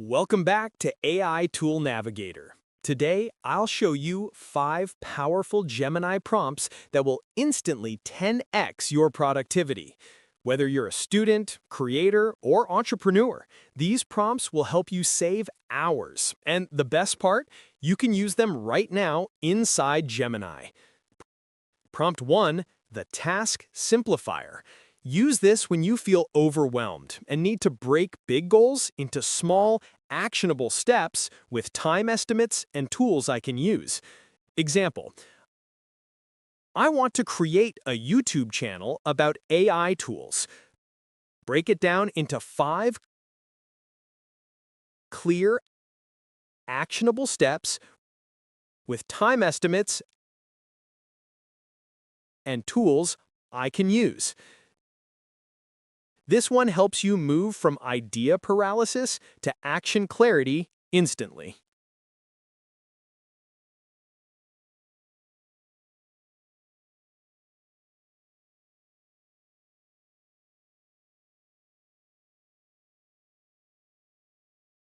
Welcome back to AI Tool Navigator. Today, I'll show you 5 powerful Gemini prompts that will instantly 10x your productivity. Whether you're a student, creator, or entrepreneur, these prompts will help you save hours. And the best part, you can use them right now inside Gemini. Prompt 1, the Task Simplifier. Use this when you feel overwhelmed and need to break big goals into small, actionable steps with time estimates and tools I can use. Example: I want to create a YouTube channel about AI tools. Break it down into 5 clear, actionable steps with time estimates and tools I can use. This one helps you move from idea paralysis to action clarity instantly.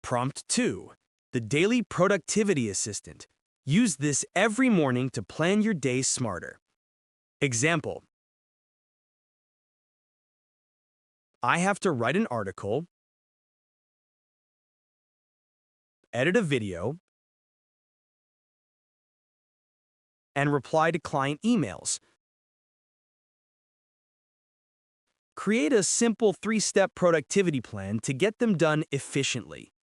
Prompt 2, the Daily Productivity Assistant. Use this every morning to plan your day smarter. Example: I have to write an article, edit a video, and reply to client emails. Create a simple 3-step productivity plan to get them done efficiently.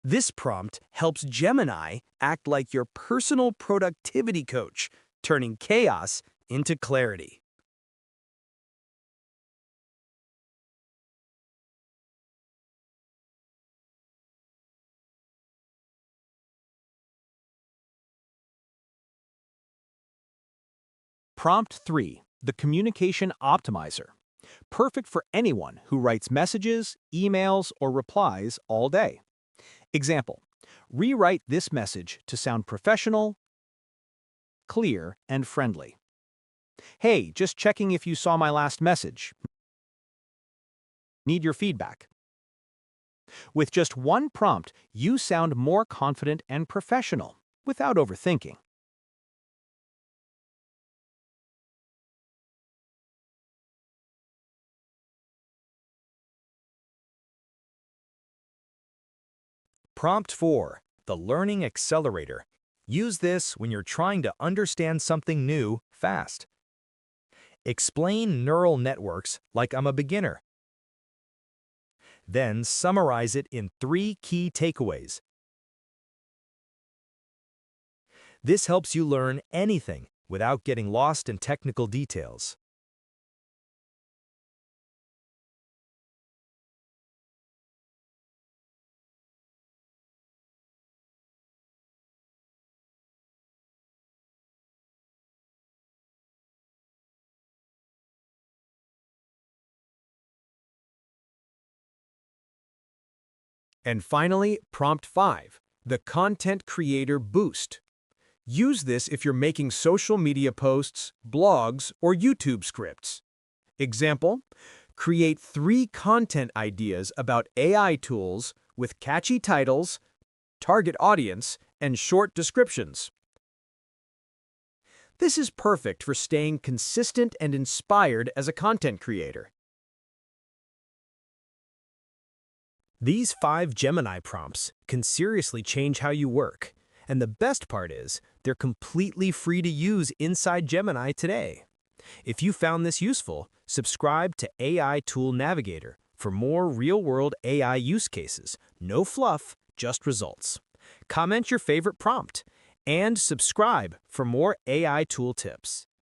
This prompt helps Gemini act like your personal productivity coach, turning chaos into clarity. Prompt 3, the Communication Optimizer. Perfect for anyone who writes messages, emails, or replies all day. Example: rewrite this message to sound professional, clear, and friendly. Hey, just checking if you saw my last message. Need your feedback. With just one prompt, you sound more confident and professional without overthinking. Prompt 4, the Learning Accelerator. Use this when you're trying to understand something new fast. Explain neural networks like I'm a beginner. Then summarize it in 3 key takeaways. This helps you learn anything without getting lost in technical details. And finally, Prompt 5, the Content Creator Boost. Use this if you're making social media posts, blogs, or YouTube scripts. Example: create 3 content ideas about AI tools with catchy titles, target audience, and short descriptions. This is perfect for staying consistent and inspired as a content creator. These 5 Gemini prompts can seriously change how you work. And the best part is, they're completely free to use inside Gemini today. If you found this useful, subscribe to AI Tool Navigator for more real-world AI use cases. No fluff, just results. Comment your favorite prompt and subscribe for more AI tool tips.